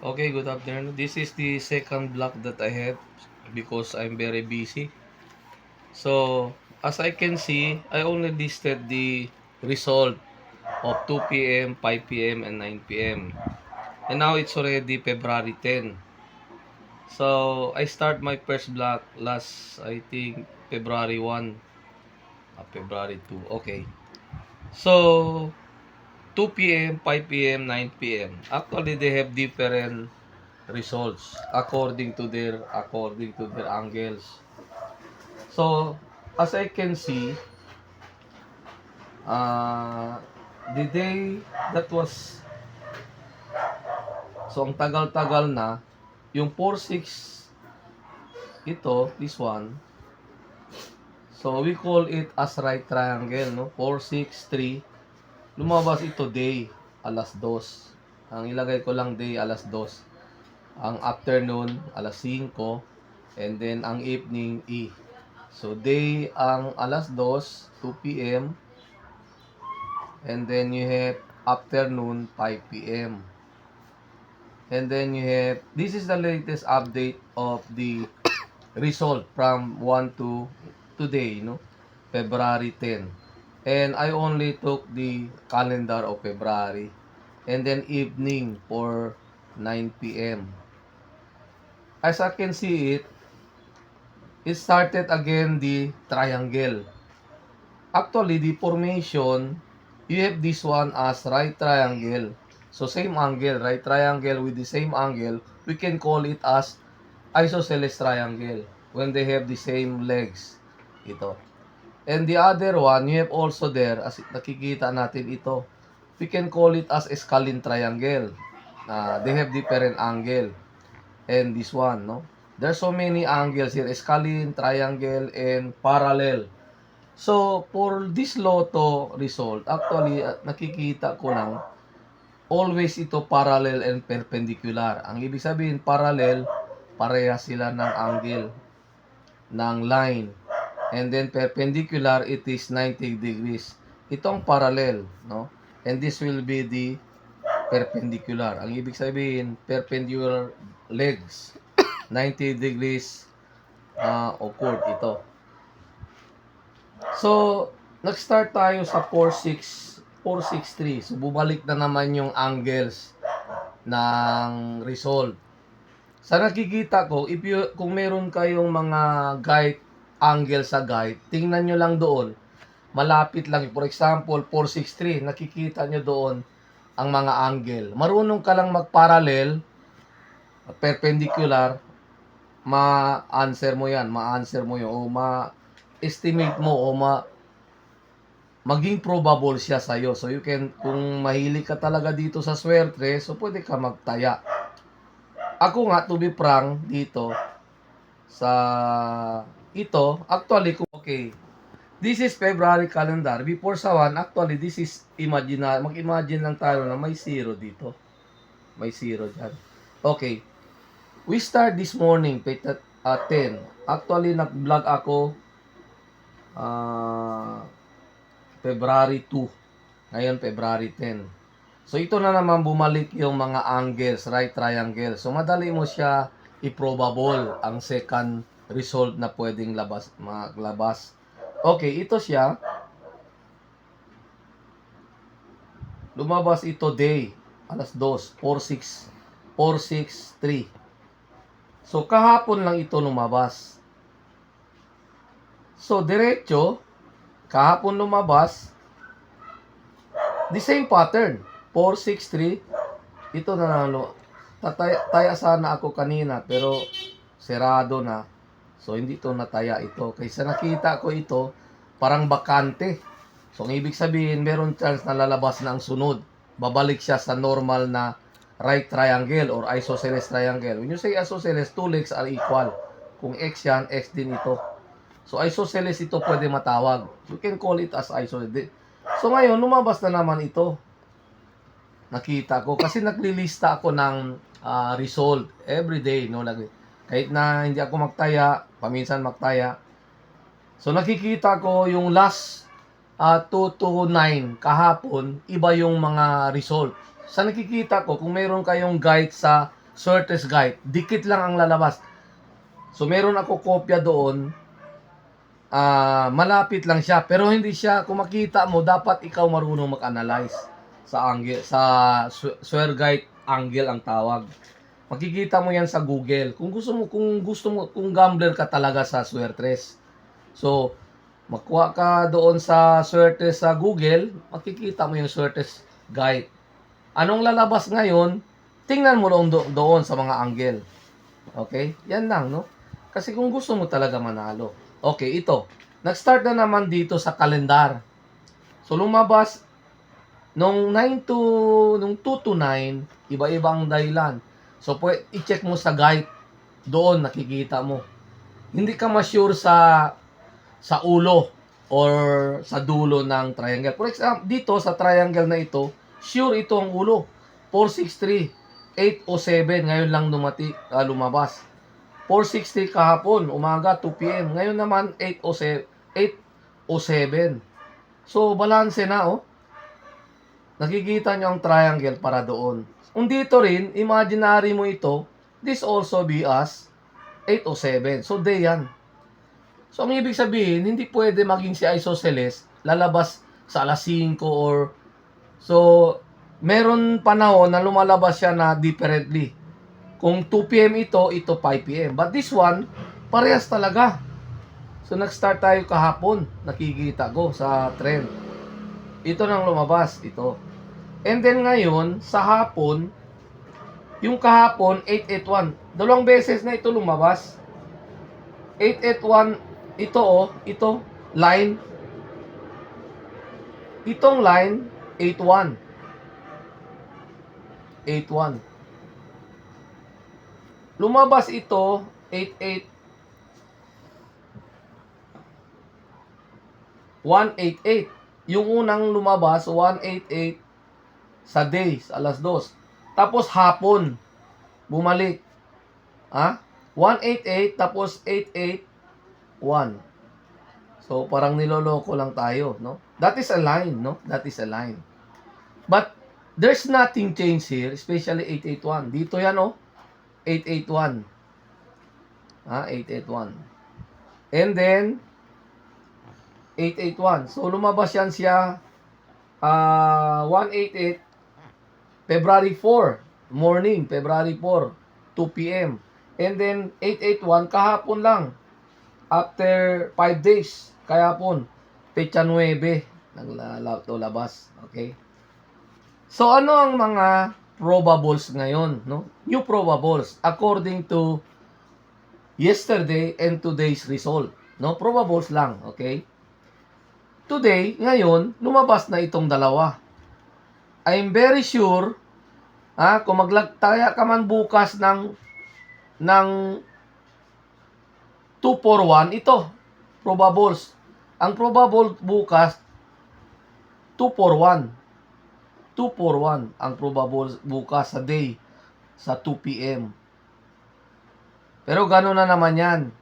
Okay, good afternoon. This is the second block that I have because I'm very busy. So, as I can see, I only listed the result of 2 p.m., 5 p.m., and 9 p.m. And now it's already February 10. So, I start my first block last, I think, February 1, February 2. Okay. So, 2 p.m., 5 p.m., 9 p.m. Actually, they have different results according to their angles. So, as I can see, uh, the day that was, so ang tagal-tagal na, yung 4-6, this one, so we call it as right triangle, no? 4-6-3, lumabas ito day, alas 2. Ang ilagay ko lang day, alas 2. Ang afternoon, alas 5. And then, ang evening, So, day ang alas 2, 2 p.m. And then you have afternoon, 5 p.m. And then you have, this is the latest update of the result from 1 to today, February 10. And I only took the calendar of February. And then evening for 9 p.m. As I can see it started again the triangle. Actually, the formation, you have this one as right triangle. So, same angle, right triangle with the same angle, we can call it as isosceles triangle when they have the same legs. Ito. And the other one, you have also there, as nakikita natin ito, we can call it as scalene triangle. They have different angle. And this one, no? There's so many angles here, scalene, triangle, and parallel. So, for this Lotto result, actually, nakikita ko lang, always ito parallel and perpendicular. Ang ibig sabihin, parallel, parehas sila ng angle, ng line. And then, perpendicular, it is 90 degrees. Itong parallel, no? And this will be the perpendicular. Ang ibig sabihin, perpendicular legs, 90 degrees occurred ito. So, nag-start tayo sa 4-6-3. So, bumalik na naman yung angles ng result. Sa nakikita ko, kung meron kayong mga guide, angle sa guide, tingnan nyo lang doon. Malapit lang. For example, 4-6-3. Nakikita nyo doon ang mga angle. Marunong ka lang mag-parallel, perpendicular, ma-answer mo yan. O ma-estimate mo o maging probable siya sa'yo. So, you can, kung mahilig ka talaga dito sa swerte, so pwede ka magtaya. Ako nga, to be frank, dito, sa ito, actually, okay, this is February calendar. Before sa 1, actually, this is, mag-imagine lang tayo na may 0 dito. May 0 dyan. Okay. We start this morning, 10. Actually, nag-vlog ako, February 2. Ngayon, February 10. So, ito na naman bumalik yung mga angles, right triangle. So, madali mo siya i-probable ang second result na pwedeng maglabas. Okay, ito siya. Lumabas ito day, alas 2, 4-6-3. So, kahapon lang ito lumabas. So, diretso, kahapon lumabas, the same pattern, 4-6-3. Ito na taya sana ako kanina, pero serado na. So, hindi ito nataya ito. Kaysa nakita ko ito, parang bakante. So, ang ibig sabihin, meron chance na lalabas na ang sunod. Babalik siya sa normal na right triangle or isosceles triangle. When you say isosceles, two legs are equal. Kung x yan, x din ito. So, isosceles ito pwede matawag. You can call it as isosceles. So, ngayon, lumabas na naman ito. Nakita ko. Kasi naglilista ako ng result every day. No? Kahit na hindi ako magtaya, paminsan magtaya. So, nakikita ko yung last 2 to 9 kahapon, iba yung mga result. Sa nakikita ko, kung meron kayong guide sa Shortest guide. Dikit lang ang lalabas. So, meron ako kopya doon. Malapit lang siya. Pero hindi siya, kung makita mo, dapat ikaw marunong mag-analyze sa angle, sa square guide angle ang tawag. Makikita mo yan sa Google. Kung gambler ka talaga sa Swertres. So, makuha ka doon sa Swertres sa Google, makikita mo yung Swertres guide. Anong lalabas ngayon? Tingnan mo doon sa mga angle. Okay? Yan lang, no? Kasi kung gusto mo talaga manalo. Okay, ito. Nag-start na naman dito sa kalendar. So, lumabas nung 2 to 9, iba-ibang dahilan. So, i-check mo sa guide. Doon, nakikita mo. Hindi ka ma-sure sa ulo or sa dulo ng triangle. For example, dito sa triangle na ito, sure ito ang ulo. 463, 807, ngayon lang lumabas. 460 kahapon, umaga, 2 p.m. Ngayon naman, 807. So, balanse na, oh. Nakikita nyo ang triangle para doon. Kung dito rin, imaginary mo ito, this also be as 807. So, day yan. So, ang ibig sabihin, hindi pwede maging si isosceles, lalabas sa alas 5 or... So, meron panahon na lumalabas siya na differently. Kung 2 p.m. ito 5 p.m. But this one, parehas talaga. So, nag-start tayo kahapon. Nakikita ko sa trend. Ito nang lumabas. Ito. And then ngayon, sa hapon, yung kahapon, 881. Dalawang beses na ito lumabas. 881, ito oh, ito, line. Itong line, 81. 81. Lumabas ito, 88. 188. Yung unang lumabas, 188 sa days, alas 2. Tapos hapon, bumalik. 188 tapos 881. So, parang niloloko lang tayo, no? That is a line, no? That is a line. But, there's nothing change here, especially 881. Dito yan, oh. 881. 881. And then, 881. So, lumabas yan siya, 188, February 4, morning, February 4, 2 p.m. And then, 881, kahapon lang. After 5 days, kahapon, pecha 9, labas. Okay? So, ano ang mga probables ngayon? No? New probables, according to yesterday and today's result. No? Probables lang. Okay? Today, ngayon, lumabas na itong dalawa. I'm very sure, kung maglagtaya ka man bukas ng 241, ito, probables. Ang probable bukas, 241. 241 ang probable bukas sa day, sa 2 p.m. Pero gano'n na naman yan.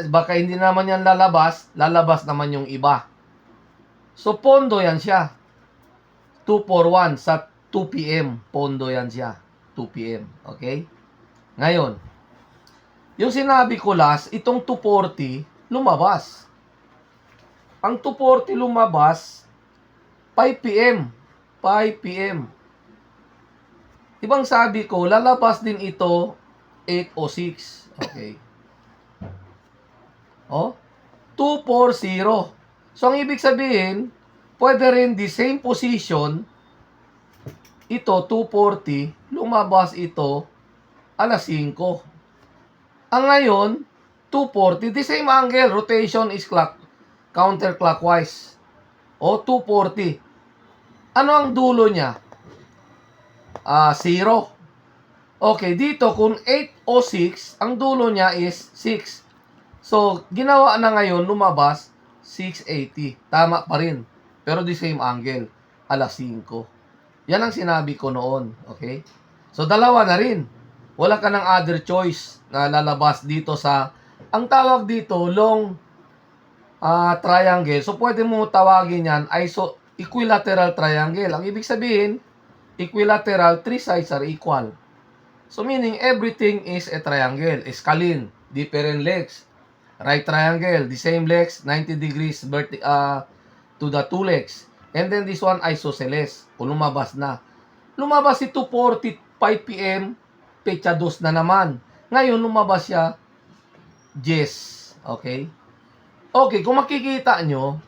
Baka hindi naman yan lalabas naman yung iba. So, pondo yan siya. 241 sa 2 p.m. Pondo yan siya. 2 p.m. Okay? Ngayon, yung sinabi ko last, itong 240, lumabas. Ang 240 lumabas, 5 p.m. 5 p.m. Ibang sabi ko, lalabas din ito, 8:06. Okay. Oh, 240. So, ang ibig sabihin, pwede rin the same position, ito, 240, lumabas ito, alas 5. Ang ngayon, 240, the same angle, rotation is counterclockwise. O, 240. Ano ang dulo niya? 0. Okay, dito kung 8:06, ang dulo niya is 6. So, ginawa na ngayon, lumabas, 680. Tama pa rin. Pero the same angle, alas 5. Yan ang sinabi ko noon. Okay? So, dalawa na rin. Wala ka ng other choice na lalabas dito sa, ang tawag dito, long triangle. So, pwede mo tawagin yan, equilateral triangle. Ang ibig sabihin, equilateral, 3 sides are equal. So meaning everything is a triangle. Scalene, different legs. Right triangle, the same legs, 90 degrees to the two legs. And then this one, isosceles. O lumabas na. Lumabas ito 4:45 p.m. Pecha 2 na naman. Ngayon, lumabas siya Yes. Okay? Okay, kung makikita nyo,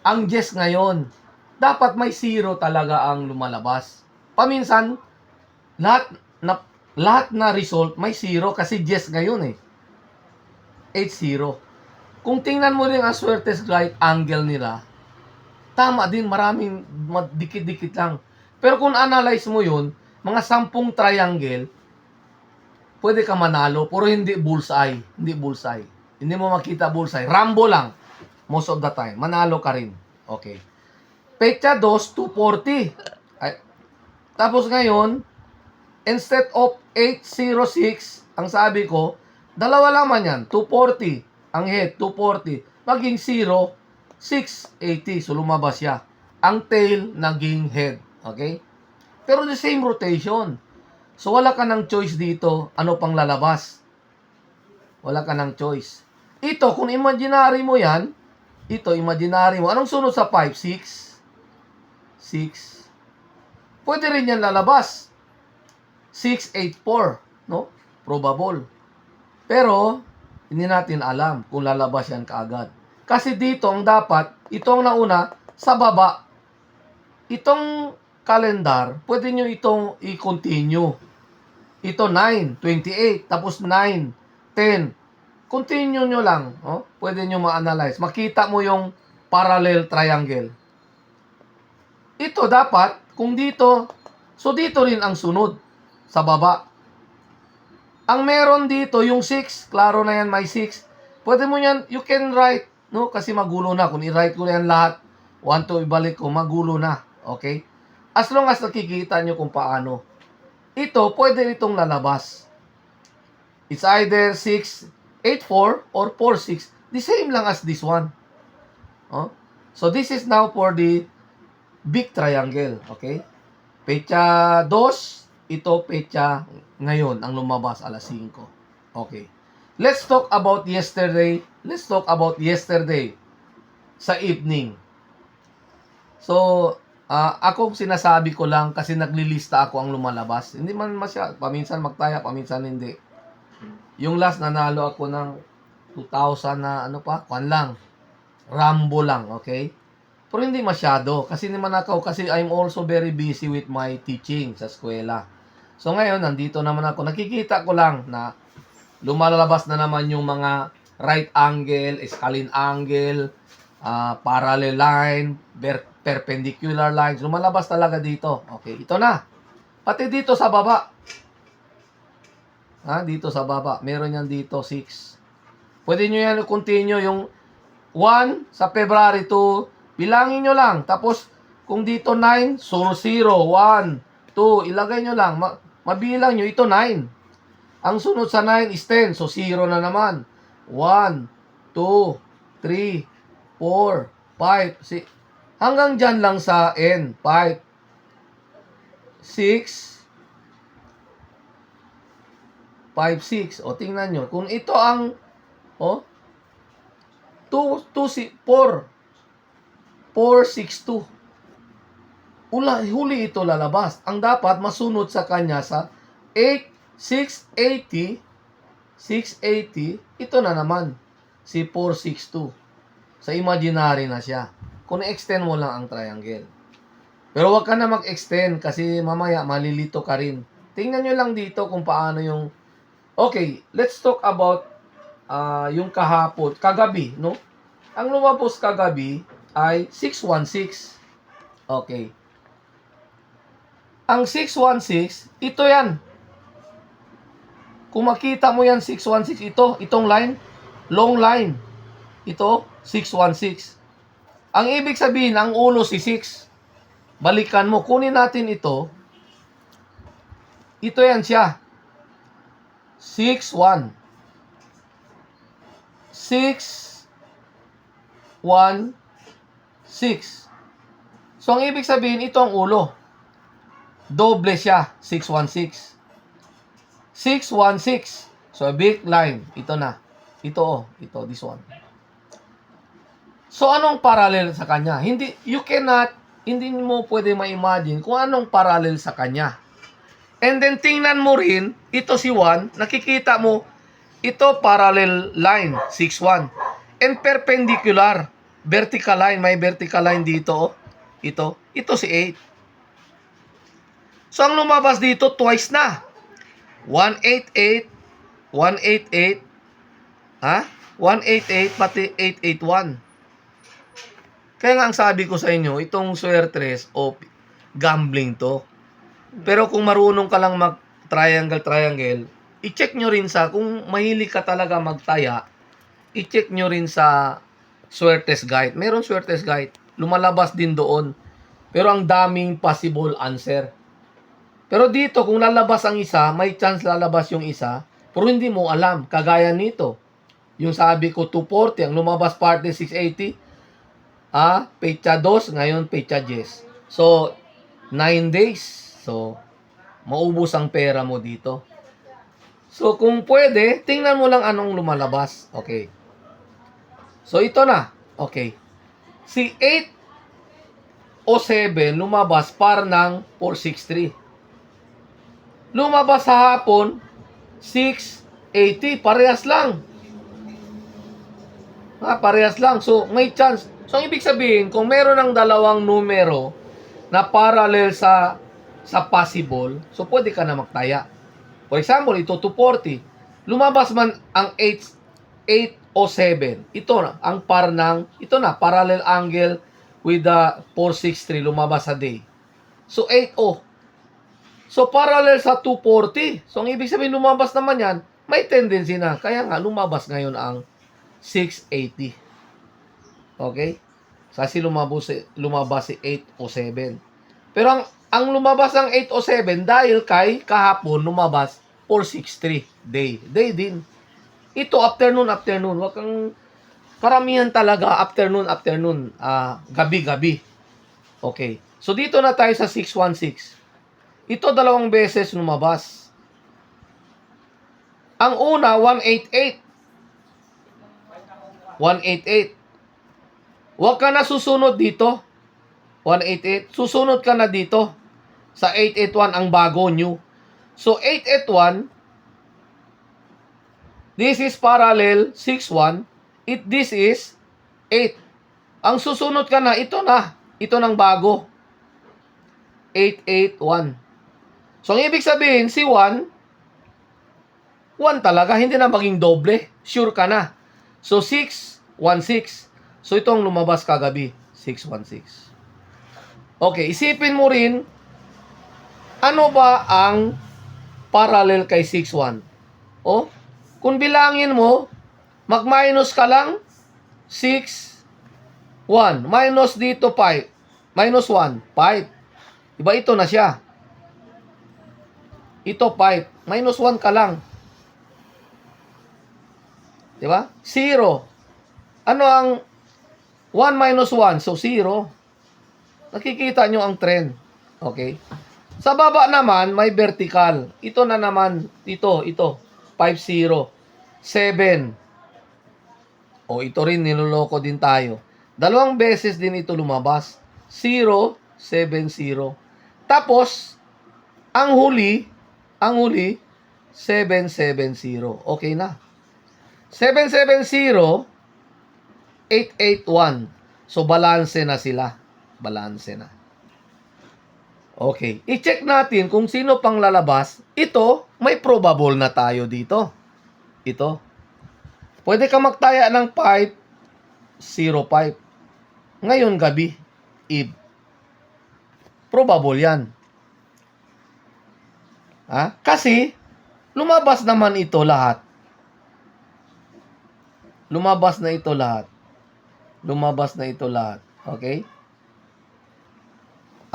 ang yes ngayon, dapat may zero talaga ang lumalabas. Paminsan, lahat na result may zero kasi yes ngayon eh. 8-0. Kung tingnan mo rin ang swertes right angle nila, tama din, maraming dikit-dikit lang. Pero kung analyze mo yun, mga 10 triangle, pwede ka manalo, pero hindi bullseye. Hindi bullseye. Hindi mo makita bullseye. Rambo lang. Most of the time. Manalo ka rin. Okay. Pecha 2, 240. Ay, tapos ngayon, instead of 806, ang sabi ko, dalawa naman yan. 240. Ang head, 240. Maging 0, 680. So, lumabas siya. Ang tail, naging head. Okay? Pero the same rotation. So, wala ka ng choice dito. Ano pang lalabas? Wala ka ng choice. Ito, kung imaginary mo yan, ito, imaginary mo. Anong sunod sa 5? 6? 6. Pwede rin yan lalabas. 6, 8, 4. No? Probable. Pero, hindi natin alam kung lalabas yan kaagad. Kasi dito, ang dapat, ito ang nauna, sa baba. Itong calendar, pwede nyo itong i-continue. Ito 9, 28, tapos 9, 10. Continue nyo lang. Oh? Pwede nyo ma-analyze. Makita mo yung parallel triangle. Ito dapat, kung dito, so dito rin ang sunod sa baba. Ang meron dito, yung 6, klaro na yan, may 6. Pwede mo yan, you can write, no? Kasi magulo na. Kung i-write ko na yan lahat, 1 to ibalik ko, magulo na. Okay? As long as nakikita nyo kung paano. Ito, pwede itong lalabas. It's either 6, 8, 4 or 4, 6. The same lang as this one. Oh? So, this is now for the big triangle. Okay? Pecha 2, ito pecha ngayon, ang lumabas alas 5. Okay. Let's talk about yesterday. Let's talk about yesterday sa evening. So, akong sinasabi ko lang kasi naglilista ako ang lumalabas. Hindi man masya, paminsan magtaya, paminsan hindi. Yung last nanalo ako ng 2,000 na ano pa, kwan lang. Rambo lang, okay? Pero hindi masyado kasi naman ako kasi I'm also very busy with my teaching sa eskwela. So ngayon nandito naman ako, nakikita ko lang na lumalabas na naman yung mga right angle, scalene angle, parallel line, perpendicular lines. Lumalabas talaga dito. Okay, ito na. Pati dito sa baba. Dito sa baba. Meron yan dito, 6. Pwede nyo yan continue yung 1 sa February 2. Bilangin nyo lang. Tapos, kung dito 9, so 0, 1, 2. Ilagay nyo lang. Mabilang nyo. Ito 9. Ang sunod sa 9 is 10. So, 0 na naman. 1, 2, 3, 4, 5, 6. Hanggang dyan lang sa N. 5, 6, 5, 6. O, tingnan nyo. Kung ito ang, 2, 4, 4, 6, 2. Huli ito lalabas. Ang dapat masunod sa kanya sa 8, 680, 680, ito na naman, si 462. Sa imaginary na siya. Kung extend mo lang ang triangle. Pero wag ka na mag-extend kasi mamaya malilito ka rin. Tingnan nyo lang dito kung paano yung... Okay, let's talk about yung kahapon, kagabi, no? Ang lumabas kagabi ay 616. Okay. Ang 616, ito yan. Kung makita mo yan, 616, itong line, long line. Ito, 616. Ang ibig sabihin, ang ulo si 6. Balikan mo, kunin natin ito. Ito yan siya. 6, 1. 6, 1, 6. So, ang ibig sabihin, ito ang ulo. Doble siya, 616. 616. So, big line. Ito na. Ito, oh. Ito, this one. So, anong parallel sa kanya? Hindi mo pwede ma-imagine kung anong parallel sa kanya. And then, tingnan mo rin, ito si 1, nakikita mo, ito parallel line, 6-1. And perpendicular, vertical line, may vertical line dito, oh. Ito si 8. So, ang lumabas dito, twice na. 188, 188, 188, pati 881. Kaya nga ang sabi ko sa inyo, itong swertres o gambling to. Pero kung marunong ka lang mag-triangle, i-check nyo rin kung mahilig ka talaga magtaya, i-check nyo rin sa swertes guide. Meron swertes guide. Lumalabas din doon. Pero ang daming possible answer. Pero dito, kung lalabas ang isa, may chance lalabas yung isa, pero hindi mo alam. Kagaya nito. Yung sabi ko, 240, ang lumabas parte 680. Pecha 2, ngayon pecha 10. So, 9 days. So, maubos ang pera mo dito. So, kung pwede, tingnan mo lang anong lumalabas. Okay. So, ito na. Okay. Si 8 o 7 lumabas par ng 463. Lumabas sa hapon, 680. Parehas lang. Parehas lang. So, may chance. So, ang ibig sabihin, kung meron ng dalawang numero na parallel sa possible, so pwede ka na magtaya. For example, ito 240. Lumabas man ang 8 o 7. Ito na, ang parallel angle with the 463 lumabas sa day. So, 8 o. So, parallel sa 240. So, ang ibig sabihin, lumabas naman yan, may tendency na. Kaya nga, lumabas ngayon ang 680. Okay? Kasi lumabas si 8 o 7. Pero ang lumabas ng 8 o 7 dahil kay kahapon lumabas 463 day. Day din. Ito afternoon. Wag kang karamihan talaga afternoon. Gabi. Okay. So dito na tayo sa 616. Ito dalawang beses lumabas. Ang una 188. 188. Huwag ka na susunod dito. 188. Susunod ka na dito. Sa 881 ang bago, new. So, 881. This is parallel 61. This is 8. Ang susunod ka na, ito na. Ito ng bago. 881. So, ang ibig sabihin, si 1 talaga. Hindi na maging doble. Sure ka na. So, 616. So, itong lumabas kagabi, 616. Okay, isipin mo rin, ano ba ang parallel kay 61? O, kung bilangin mo, mag-minus ka lang, 6, 1. Minus dito, 5. Minus 1, 5. Diba, ito na siya. Ito, 5. Minus 1 ka lang. Diba? 0. Ano ang 1 minus 1, so 0. Nakikita nyo ang trend. Okay? Sa baba naman, may vertical. Ito na naman, ito. 5, 0. 7. O, ito rin, niloloko din tayo. Dalawang beses din ito lumabas. 0, 7, 0. Tapos, ang huli, 7, 7, 0. Okay na. 7, 7, 0, 881. So, balanse na sila. Balanse na. Okay. I-check natin kung sino pang lalabas. Ito, may probable na tayo dito. Ito. Pwede ka magtaya ng 505. Ngayon gabi, Eve. Probable yan. Kasi, lumabas naman ito lahat. Lumabas na ito lahat. Okay?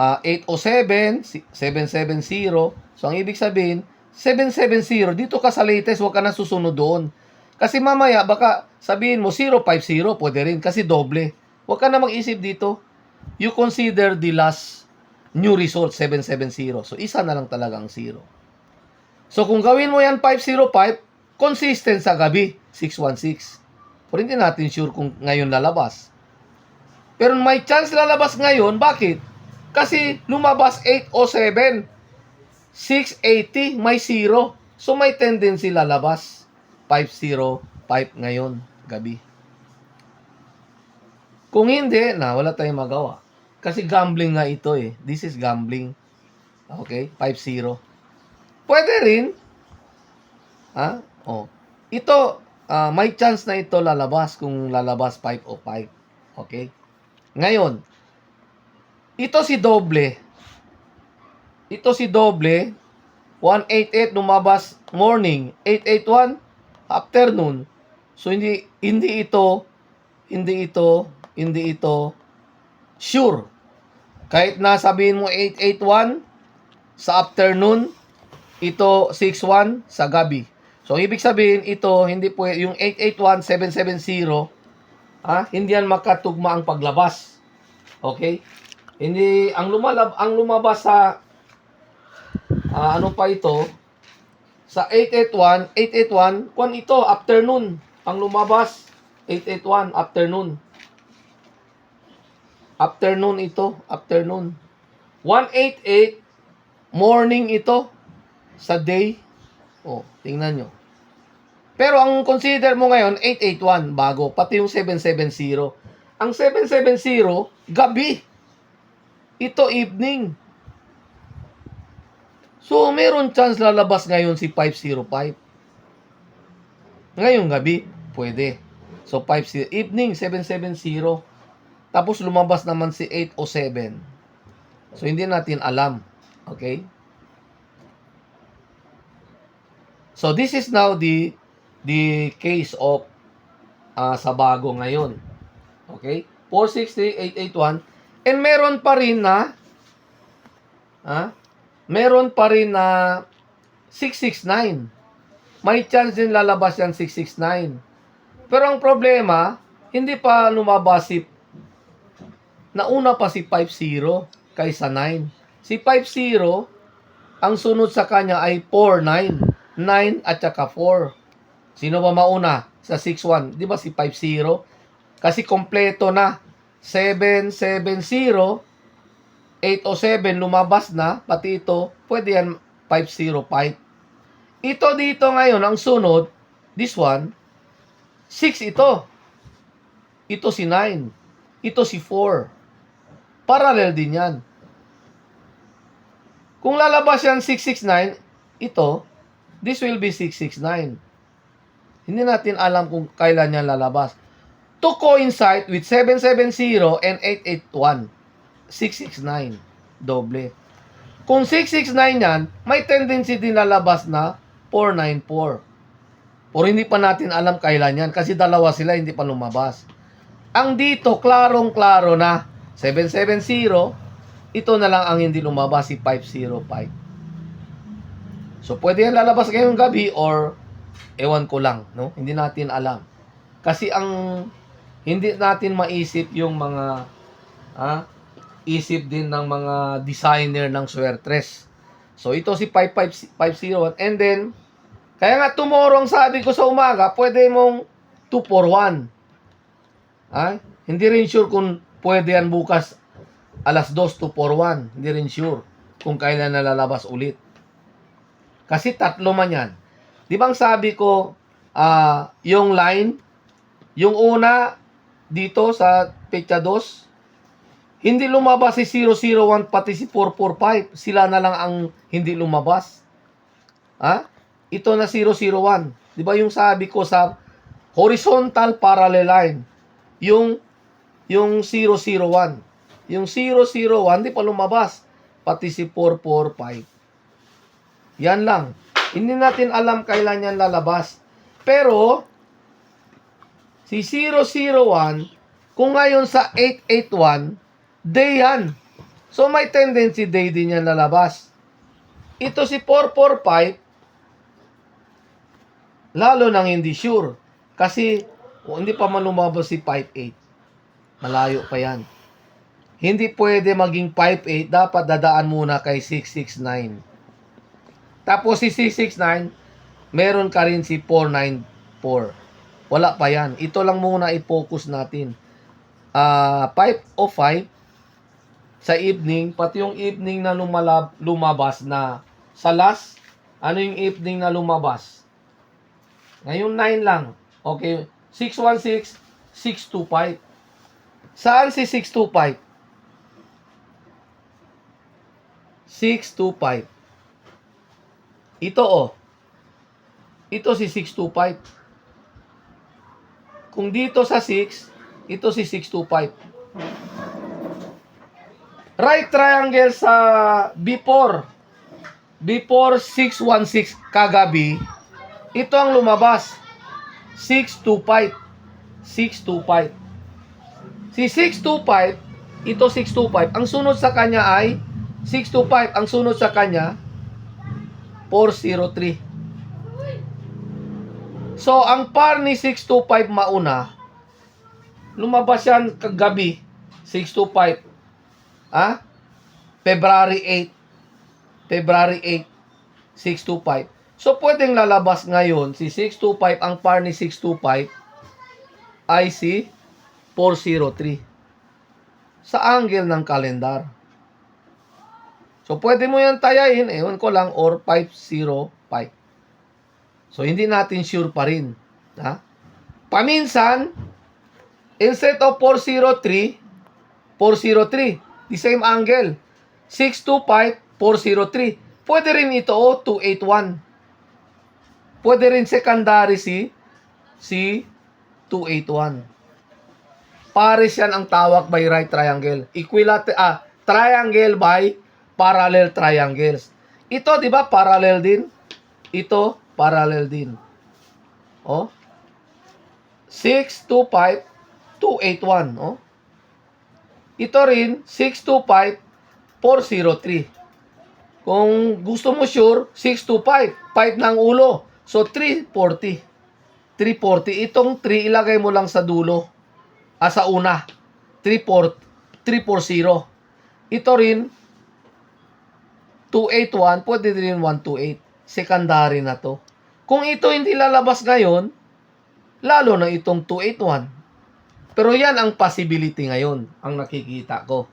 807, 770. So, ang ibig sabihin, 770. Dito ka sa latest, huwag ka na susunod doon. Kasi mamaya, baka sabihin mo, 050, pwede rin. Kasi doble. Huwag ka na mag-isip dito. You consider the last new result, 770. So, isa na lang talaga ang 0. So, kung gawin mo yan 505, consistent sa gabi, 616. Pero hindi natin sure kung ngayon lalabas. Pero may chance lalabas ngayon. Bakit? Kasi lumabas 807. 680, may 0. So, may tendency lalabas 505 ngayon, gabi. Kung hindi, wala tayong magawa. Kasi gambling nga ito eh. This is gambling. Okay? 5-0. Pwede rin. Ha? Oh. Ito, may chance na ito lalabas kung lalabas 505. Okay? Ngayon, ito si doble. Ito si doble. 188 lumabas morning. 881 afternoon. So, hindi ito sure. Kahit na sabihin mo 881 sa afternoon, ito 61 sa gabi. So, ibig sabihin, ito, hindi po, yung 881770, hindi yan makatugma ang paglabas. Okay? Hindi, ang lumabas sa, ano pa ito, sa 881, kung ito, afternoon, ang lumabas, 881, afternoon. Afternoon ito, afternoon. 188, morning ito, sa day. Oh, tingnan nyo. Pero ang consider mo ngayon, 881, bago. Pati yung 770. Ang 770, gabi. Ito, evening. So, meron chance lalabas ngayon si 505. Ngayong gabi, pwede. So, 50, evening, 770. Tapos, lumabas naman si 807. So, hindi natin alam. Okay? So, this is now the case of sa bago ngayon. Okay? 460, 881. And meron pa rin na 669. May chance din lalabas yan 669. Pero ang problema, hindi pa lumabas nauna pa si 50 kaysa 9. Si 50, ang sunod sa kanya ay 49. 9 at saka 4. Sino ba mauna sa 61? Di ba si 50? Kasi kompleto na. 770, 807 lumabas na. Pati ito, pwede yan 505. Ito dito ngayon, ang sunod, this one, 6 ito. Ito si 9. Ito si 4. Parallel din yan. Kung lalabas yan 669, ito, this will be 669. Hindi natin alam kung kailan yan lalabas. To coincide with 770 and 881. 669. Doble. Kung 669 yan, may tendency din lalabas na 494. Or hindi pa natin alam kailan yan kasi dalawa sila hindi pa lumabas. Ang dito, klarong-klaro na 770, ito na lang ang hindi lumabas, si 505. So, pwede yan lalabas ngayong gabi or ewan ko lang, no? Hindi natin alam. Kasi hindi natin maisip yung mga isip din ng mga designer ng swertres. So, ito si 551. And then, kaya nga tomorrow, sabi ko sa umaga, pwede mong 241. Hindi rin sure kung pwede yan bukas alas 2 241. Hindi rin sure kung kailan nalalabas ulit. Kasi tatlo man yan. Di bang sabi ko, yung line, yung una, dito sa petsa 2, hindi lumabas si 001 pati si 445. Sila na lang ang hindi lumabas. Ito na 001. Di ba yung sabi ko sa horizontal parallel line, yung 001. Yung 001, di pa lumabas. Pati si 445. Yan lang. Hindi natin alam kailan yan lalabas. Pero, si 001, kung ngayon sa 881, day yan. So, may tendency day din yan lalabas. Ito si 445, lalo nang hindi sure. Kasi, hindi pa man lumabas si 58. Malayo pa yan. Hindi pwede maging 58, dapat dadaan muna kay 669. Tapos si C69, meron ka rin si 494. Wala pa yan. Ito lang muna i-focus natin. 5:05 sa evening, pati yung evening na lumabas na sa last, ano yung evening na lumabas? Ngayon 9 lang. Okay, 616, 625. Saan si 625? 625. Ito Ito si 625. Kung dito sa 6, ito si 625. Right triangle sa before 616 kagabi, ito ang lumabas. 625. 625. Si 625, ito 625. Ang sunod sa kanya ay 625. Ang sunod sa kanya 403. So, ang par ni 625 mauna, lumabas yan kagabi, 625. February 8, 625. So, pwedeng lalabas ngayon, si 625, ang par ni 625, ay si 403. Sa angle ng kalendar. So, pwede mo yan tayain, ewan ko lang, or 505. So, hindi natin sure pa rin. Paminsan, instead of 403, the same angle. 625, 403. Pwede rin ito, 281. Pwede rin secondary si 281. Pares yan ang tawag by right triangle. Triangle by parallel triangles. Ito, di ba, parallel din? Ito, parallel din. 625, 281. Ito rin, 625, 403. Kung gusto mo sure, 625, 5 ng ulo. So, 340. 340. Itong 3, ilagay mo lang sa dulo. Sa una. 340. Ito rin, 281, pwede din 128. Secondary na to. Kung ito hindi lalabas ngayon, lalo na itong 281. Pero yan ang possibility ngayon, ang nakikita ko.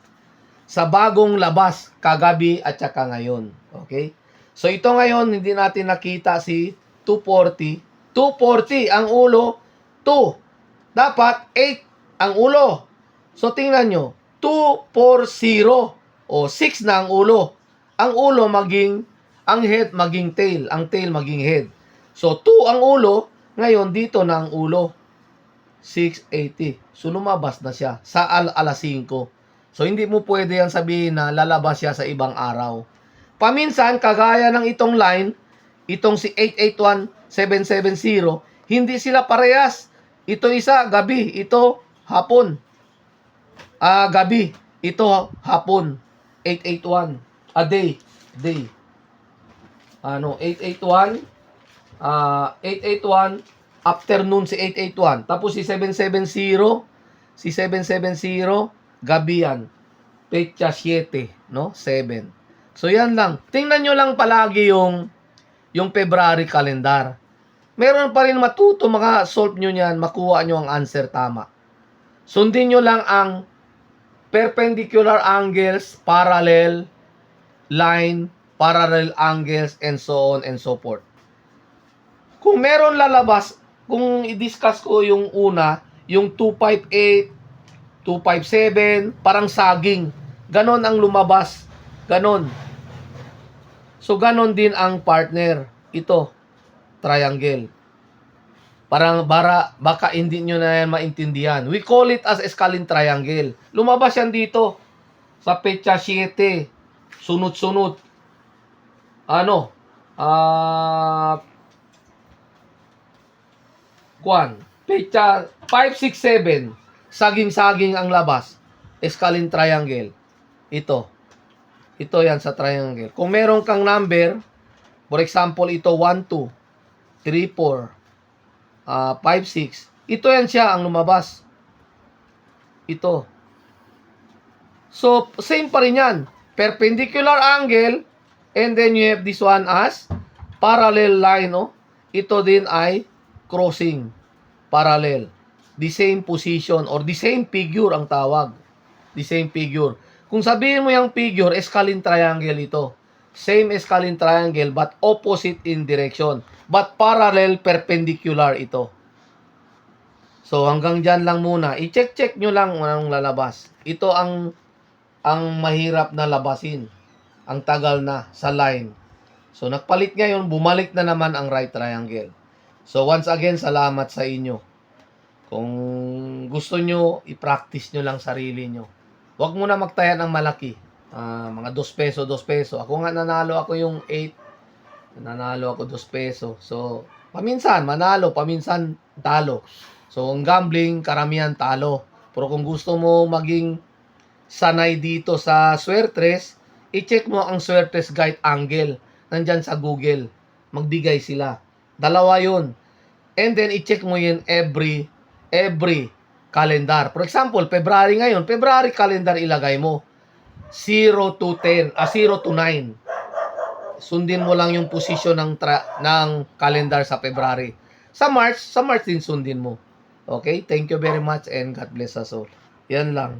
Sa bagong labas, kagabi at saka ngayon. Okay? So ito ngayon, hindi natin nakita si 240. 240 ang ulo, 2. Dapat 8 ang ulo. So tingnan nyo, 240 o 6 na ang ulo. Ang ulo maging, ang head maging tail, ang tail maging head. So 2 ang ulo, ngayon dito na ang ulo. 680. So lumabas na siya sa alas 5. So hindi mo pwede yan sabihin na lalabas siya sa ibang araw. Paminsan, kagaya ng itong line, itong si 881770, hindi sila parehas. Ito isa, gabi. Ito, hapon. Gabi. Ito, hapon. 881. Day. 881. 881. Afternoon si 881. Tapos si 770. Si 770. Gabi yan. Petsa 7. No? 7. So yan lang. Tingnan nyo lang palagi yung February calendar. Meron pa rin matuto, solve nyo yan, makuha nyo ang answer tama. Sundin nyo lang ang perpendicular angles, parallel line, parallel angles, and so on and so forth. Kung meron lalabas, kung i-discuss ko yung una, yung 258, 257, parang saging. Ganon ang lumabas. Ganon. So, ganon din ang partner. Ito, triangle. Parang baka hindi nyo na yan maintindihan. We call it as Escalene triangle. Lumabas yan dito. Sa petsa 7. Sunod-sunod. Petsa 5, 6, 7. Saging-saging ang labas. Escalene triangle. Ito yan sa triangle. Kung meron kang number, for example, ito 1, 2, 3, 4, 5, 6. Ito yan siya ang lumabas. Ito. So, same pa rin yan. Perpendicular angle, and then you have this one as parallel line, no? Ito din ay crossing. Parallel. The same position or the same figure ang tawag. The same figure. Kung sabihin mo yung figure, Escalene triangle ito. Same Escalene triangle but opposite in direction. But parallel, perpendicular ito. So hanggang dyan lang muna. I-check nyo lang anong lalabas. Ito ang mahirap na labasin. Ang tagal na sa line. So nagpalit ngayon, bumalik na naman ang right triangle. So once again, salamat sa inyo. Kung gusto nyo, i-practice nyo lang sarili nyo. Huwag mo na magtaya ng malaki. Mga 2 peso, 2 peso. Ako nga nanalo ako yung 8. Nanalo ako 2 peso. So, paminsan manalo, paminsan talo. So, ang gambling, karamihan talo. Pero kung gusto mo maging sanay dito sa Swertres, i-check mo ang Swertres Guide Angle. Nandyan sa Google. Magbigay sila. Dalawa yun. And then, i-check mo yun every calendar. For example, February ngayon, February calendar ilagay mo. 0 to 10, 0 to 9. Sundin mo lang yung position ng calendar sa February. Sa March din sundin mo. Okay? Thank you very much and God bless us all. Yan lang.